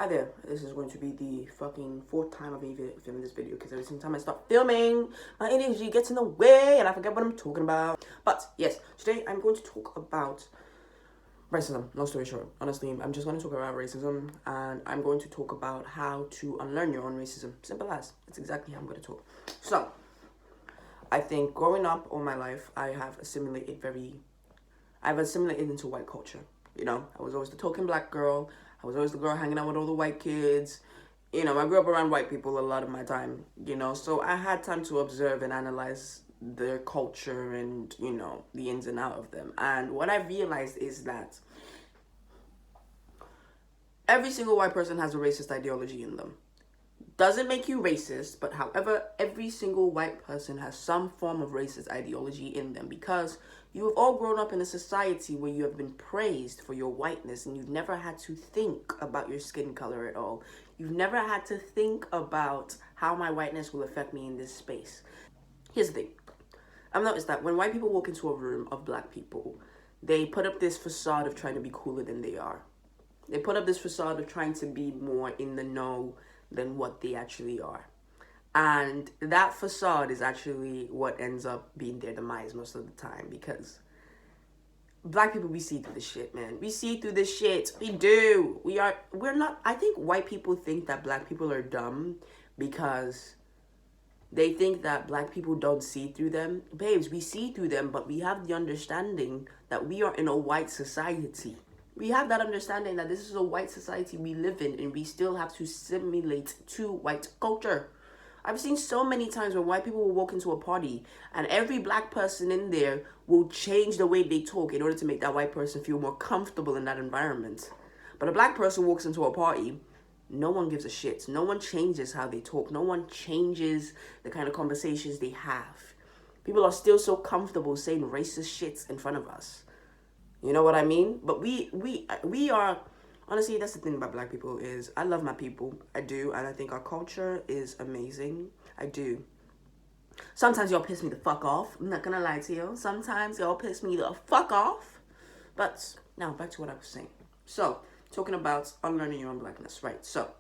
Hi there, this is going to be the fucking fourth time of me filming this video because every single time I start filming, my energy gets in the way and I forget what I'm talking about. But yes, today I'm going to talk about racism. Long story short, honestly, I'm just going to talk about racism and I'm going to talk about how to unlearn your own racism. Simple as. That's exactly how I'm going to talk. So, I think growing up all my life, I've assimilated into white culture. You know, I was always the token black girl. I was always the girl hanging out with all the white kids. You know, I grew up around white people a lot of my time, you know, so I had time to observe and analyze their culture and, you know, the ins and out of them. And what I realized is that every single white person has a racist ideology in them. Doesn't make you racist, but however, every single white person has some form of racist ideology in them because you have all grown up in a society where you have been praised for your whiteness and you've never had to think about your skin color at all. You've never had to think about how my whiteness will affect me in this space. Here's the thing. I've noticed that when white people walk into a room of black people, they put up this facade of trying to be cooler than they are. They put up this facade of trying to be more in the know than what they actually are. And that facade is actually what ends up being their demise most of the time because black people, we see through this shit, man. We see through this shit. We do. We're not, I think white people think that black people are dumb because they think that black people don't see through them. Babes, we see through them, but we have the understanding that we are in a white society. We have that understanding that this is a white society we live in and we still have to simulate to white culture. I've seen so many times when white people will walk into a party and every black person in there will change the way they talk in order to make that white person feel more comfortable in that environment. But a black person walks into a party, no one gives a shit. No one changes how they talk. No one changes the kind of conversations they have. People are still so comfortable saying racist shits in front of us. You know what I mean? But we are, honestly, that's the thing about black people is I love my people. I do. And I think our culture is amazing. I do. Sometimes y'all piss me the fuck off. I'm not going to lie to you. Sometimes y'all piss me the fuck off. But now back to what I was saying. So, talking about unlearning your own blackness, right? So,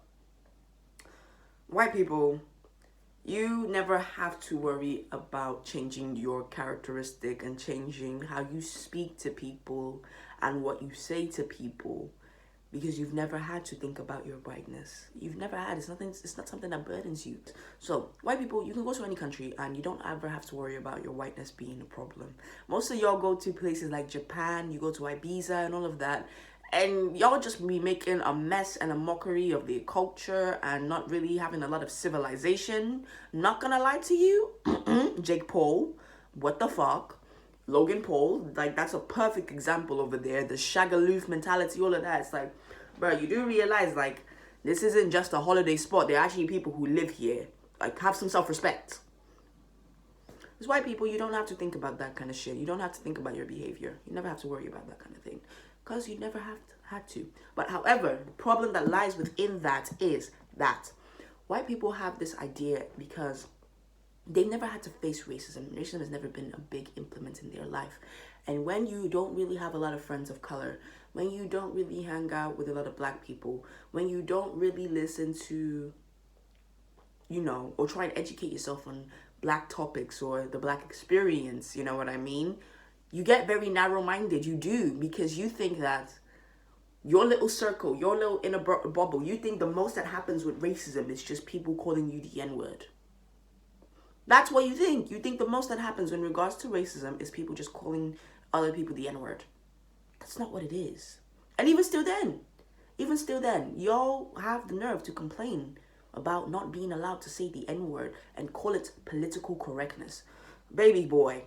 white people, you never have to worry about changing your characteristic and changing how you speak to people and what you say to people because you've never had to think about your whiteness. You've never had. It's not something that burdens you. So, white people, you can go to any country and you don't ever have to worry about your whiteness being a problem. Most of y'all go to places like Japan, you go to Ibiza and all of that, and y'all just be making a mess and a mockery of their culture and not really having a lot of civilization. Not gonna lie to you, Jake Paul, what the fuck? Logan Paul, like that's a perfect example over there. The shagaloof mentality, all of that. It's like, bro, you do realize like this isn't just a holiday spot. There are actually people who live here. Like, have some self-respect. As white people, you don't have to think about that kind of shit. You don't have to think about your behavior. You never have to worry about that kind of thing. Because you never had to. But however, the problem that lies within that is that white people have this idea because they've never had to face racism. Racism has never been a big implement in their life. And when you don't really have a lot of friends of color, when you don't really hang out with a lot of black people, when you don't really listen to, you know, or try and educate yourself on black topics or the black experience, you know what I mean? You get very narrow-minded. You do, because you think that your little circle, your little inner bubble, you think the most that happens with racism is just people calling you the N-word. That's what you think. You think the most that happens in regards to racism is people just calling other people the N-word. That's not what it is. And even still then, y'all have the nerve to complain about not being allowed to say the N-word and call it political correctness. Baby boy,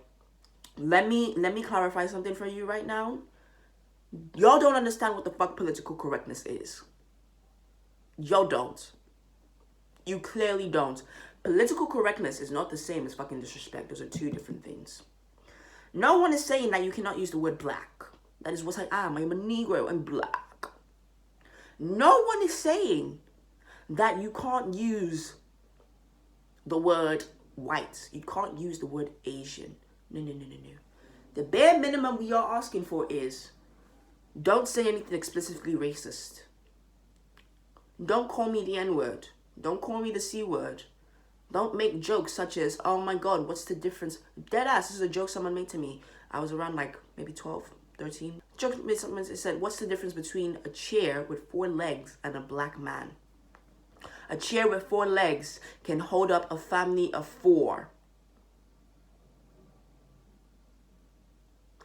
let me clarify something for you right now. Y'all don't understand what the fuck political correctness is. Y'all don't. You clearly don't. Political correctness is not the same as fucking disrespect. Those are two different things. No one is saying that you cannot use the word black. That is what I am. I am a Negro. I'm black. No one is saying that you can't use the word white. You can't use the word Asian. No. The bare minimum we are asking for is don't say anything explicitly racist. Don't call me the N-word. Don't call me the C-word. Don't make jokes such as, oh my God, what's the difference? Deadass, this is a joke someone made to me. I was around like maybe 12, 13. Joke made someone said, what's the difference between a chair with 4 legs and a black man? A chair with 4 legs can hold up a family of 4.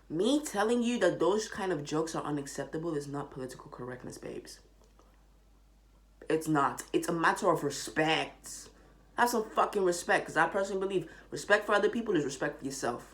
Me telling you that those kind of jokes are unacceptable is not political correctness, babes. It's not. It's a matter of respect. Have some fucking respect, because I personally believe respect for other people is respect for yourself.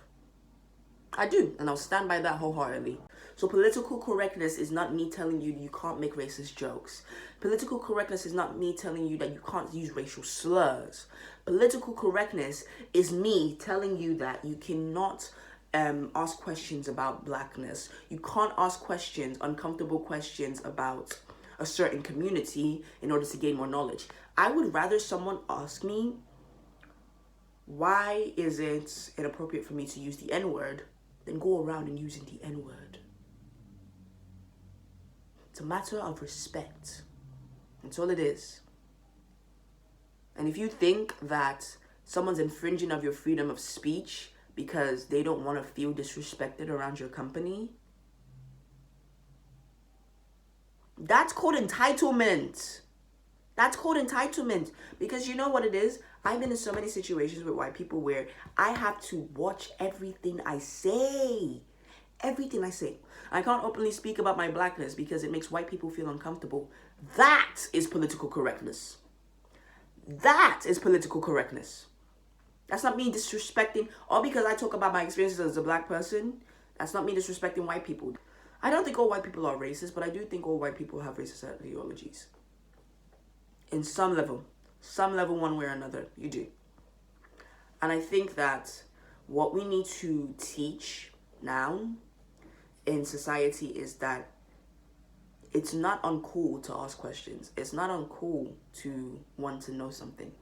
I do, and I'll stand by that wholeheartedly. So political correctness is not me telling you you can't make racist jokes. Political correctness is not me telling you that you can't use racial slurs. Political correctness is me telling you that you cannot ask questions about blackness. You can't ask questions, uncomfortable questions about a certain community in order to gain more knowledge. I would rather someone ask me, why is it inappropriate for me to use the N-word, than go around and using the N-word. It's a matter of respect. That's all it is. And if you think that someone's infringing of your freedom of speech because they don't want to feel disrespected around your company, that's called entitlement. That's called entitlement. Because you know what it is? I've been in so many situations with white people where I have to watch everything I say. Everything I say. I can't openly speak about my blackness because it makes white people feel uncomfortable. That is political correctness. That is political correctness. That's not me disrespecting, or because I talk about my experiences as a black person, that's not me disrespecting white people. I don't think all white people are racist, but I do think all white people have racist ideologies. In some level, one way or another, you do. And I think that what we need to teach now in society is that it's not uncool to ask questions. It's not uncool to want to know something.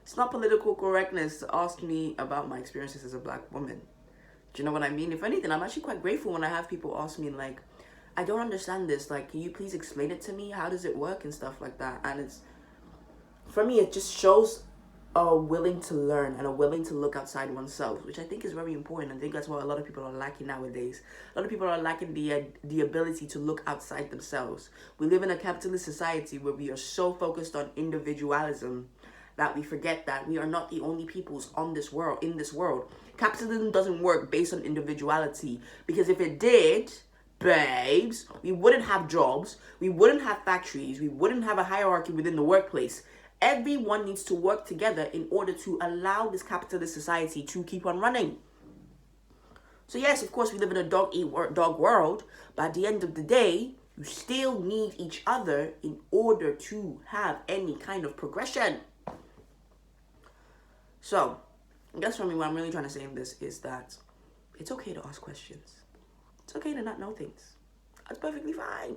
It's not political correctness to ask me about my experiences as a black woman. Do you know what I mean? If anything, I'm actually quite grateful when I have people ask me, like, I don't understand this. Like, can you please explain it to me? How does it work and stuff like that? And it's, for me, it just shows a willing to learn and a willing to look outside oneself, which I think is very important. I think that's what a lot of people are lacking nowadays. A lot of people are lacking the ability to look outside themselves. We live in a capitalist society where we are so focused on individualism that we forget that we are not the only peoples on this world, in this world. Capitalism doesn't work based on individuality, because if it did, babes, we wouldn't have jobs, we wouldn't have factories, we wouldn't have a hierarchy within the workplace. Everyone needs to work together in order to allow this capitalist society to keep on running. So yes, of course, we live in a dog world, but at the end of the day, you still need each other in order to have any kind of progression. So, I guess for me, what I'm really trying to say in this is that it's okay to ask questions. It's okay to not know things. That's perfectly fine.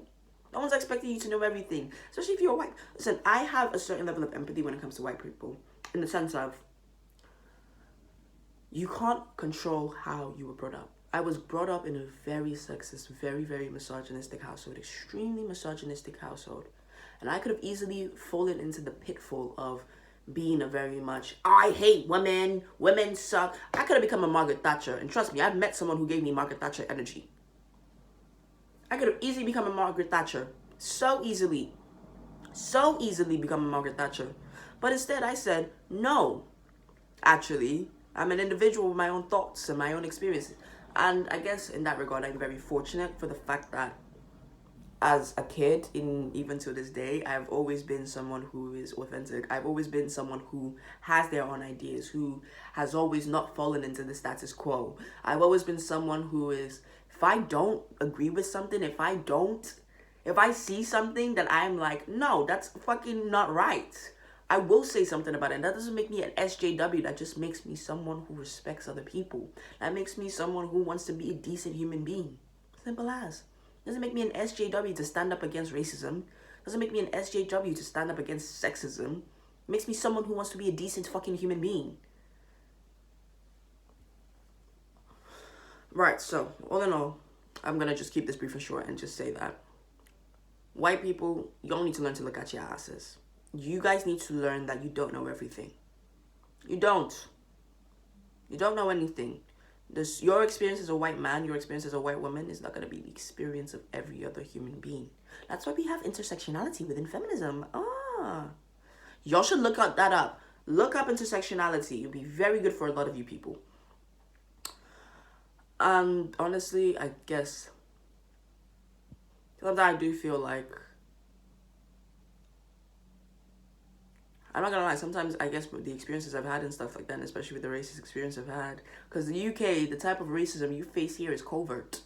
No one's expecting you to know everything, especially if you're white. Listen, I have a certain level of empathy when it comes to white people, in the sense of you can't control how you were brought up. I was brought up in a very sexist, very, very misogynistic household, extremely misogynistic household. And I could have easily fallen into the pitfall of being a very much, I hate women suck. I could have become a Margaret Thatcher. And trust me, I've met someone who gave me Margaret Thatcher energy. I could have easily become a Margaret Thatcher. So easily become a Margaret Thatcher. But instead I said, no, actually, I'm an individual with my own thoughts and my own experiences. And I guess in that regard, I'm very fortunate for the fact that as a kid, even to this day, I've always been someone who is authentic. I've always been someone who has their own ideas, who has always not fallen into the status quo. I've always been someone who is, if I don't agree with something, if I see something that I'm like, no, that's fucking not right, I will say something about it. And that doesn't make me an SJW. That just makes me someone who respects other people. That makes me someone who wants to be a decent human being. Simple as. Doesn't make me an SJW to stand up against racism. Doesn't make me an SJW to stand up against sexism. It makes me someone who wants to be a decent fucking human being. Right, so all in all, I'm gonna just keep this brief and short and just say that White people, you don't need to learn to look at your asses. You guys need to learn that you don't know everything. You don't. You don't know anything. Your experience as a white man, your experience as a white woman is not going to be the experience of every other human being. That's why we have intersectionality within feminism. Y'all should look that up. Look up intersectionality. It'll be very good for a lot of you people. And honestly, I guess sometimes I do feel like, I'm not gonna lie, sometimes I guess with the experiences I've had and stuff like that, and especially with the racist experience I've had, because the UK, the type of racism you face here is covert.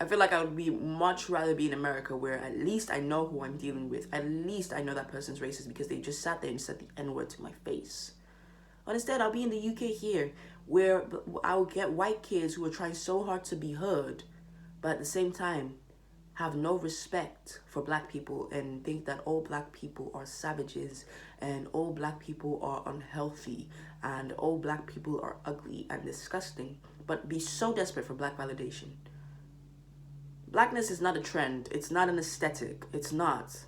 I feel like I would be much rather be in America, where at least I know who I'm dealing with. At least I know that person's racist because they just sat there and said the N-word to my face. But instead, I'll be in the UK here, where I'll get white kids who are trying so hard to be heard, but at the same time, have no respect for black people and think that all black people are savages and all black people are unhealthy and all black people are ugly and disgusting, but be so desperate for black validation. Blackness is not a trend. It's not an aesthetic. It's not.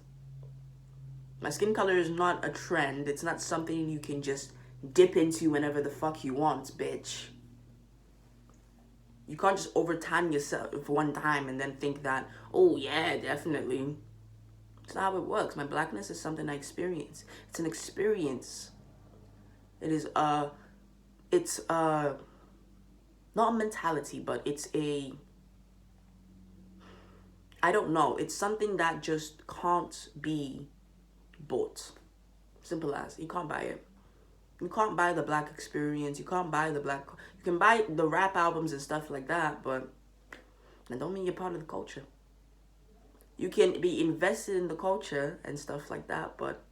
My skin color is not a trend. It's not something you can just dip into whenever the fuck you want, bitch. You can't just over-tan yourself one time and then think that, oh yeah, definitely. It's not how it works. My blackness is something I experience. It's an experience. It's not a mentality, but it's I don't know. It's something that just can't be bought. Simple as. You can't buy it. You can't buy the black experience. You can't buy the black... You can buy the rap albums and stuff like that, but that don't mean you're part of the culture. You can be invested in the culture and stuff like that, but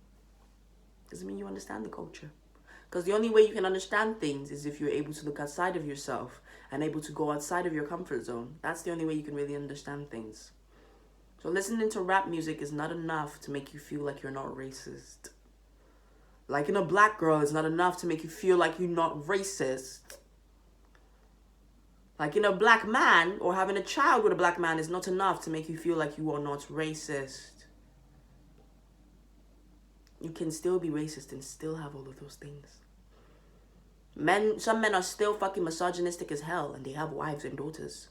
doesn't mean you understand the culture. Because the only way you can understand things is if you're able to look outside of yourself and able to go outside of your comfort zone. That's the only way you can really understand things. So listening to rap music is not enough to make you feel like you're not racist. Liking a black girl is not enough to make you feel like you're not racist. Liking a black man or having a child with a black man is not enough to make you feel like you are not racist. You can still be racist and still have all of those things. Some men are still fucking misogynistic as hell and they have wives and daughters.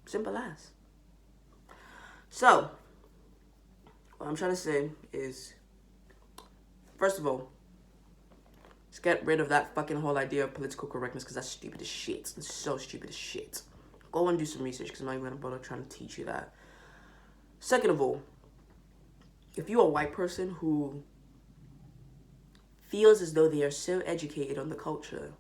Simple as. So, what I'm trying to say is, first of all, let's get rid of that fucking whole idea of political correctness, because that's stupid as shit. It's so stupid as shit. Go and do some research, because I'm not even going to bother trying to teach you that. Second of all, if you're a white person who feels as though they are so educated on the culture,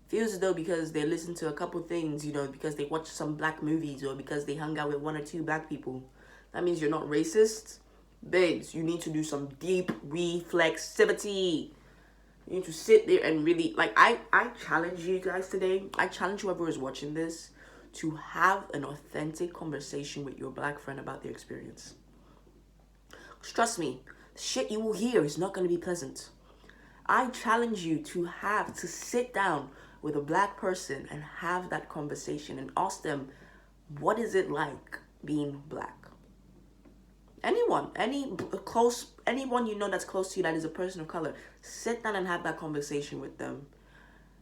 feels as though because they listen to a couple things, because they watch some black movies or because they hung out with one or two black people, that means you're not racist. Babes, you need to do some deep reflexivity. You need to sit there and really, I challenge you guys today. I challenge whoever is watching this to have an authentic conversation with your black friend about their experience. Trust me, the shit you will hear is not going to be pleasant. I challenge you to sit down with a black person and have that conversation and ask them, what is it like being black? Anyone you know that's close to you that is a person of color, sit down and have that conversation with them.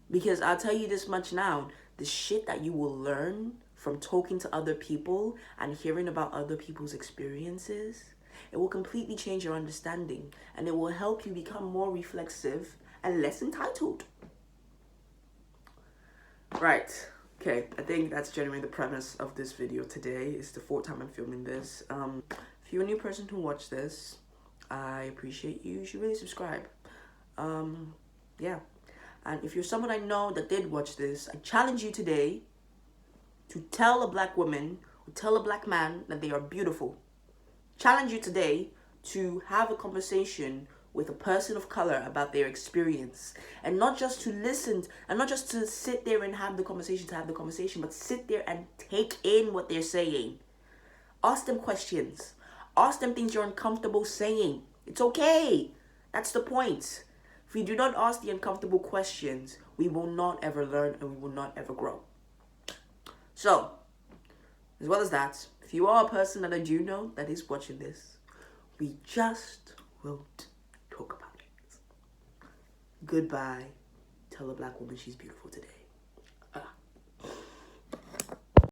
Because I'll tell you this much now, the shit that you will learn from talking to other people and hearing about other people's experiences, it will completely change your understanding and it will help you become more reflexive and less entitled. Right. Okay, I think that's generally the premise of this video today. It's the fourth time I'm filming this. If you're a new person who watched this, I appreciate you. You should really subscribe. Yeah. And if you're someone I know that did watch this, I challenge you today to tell a black woman or tell a black man that they are beautiful. Challenge you today to have a conversation with a person of color about their experience, and not just to listen and not just to sit there and have the conversation, but sit there and take in what they're saying. Ask them questions. Ask them things you're uncomfortable saying. It's okay. That's the point. If we do not ask the uncomfortable questions, we will not ever learn and we will not ever grow. So, As well as that, if you are a person that I do know that is watching this, we just won't talk about it. Goodbye. Tell a black woman she's beautiful today.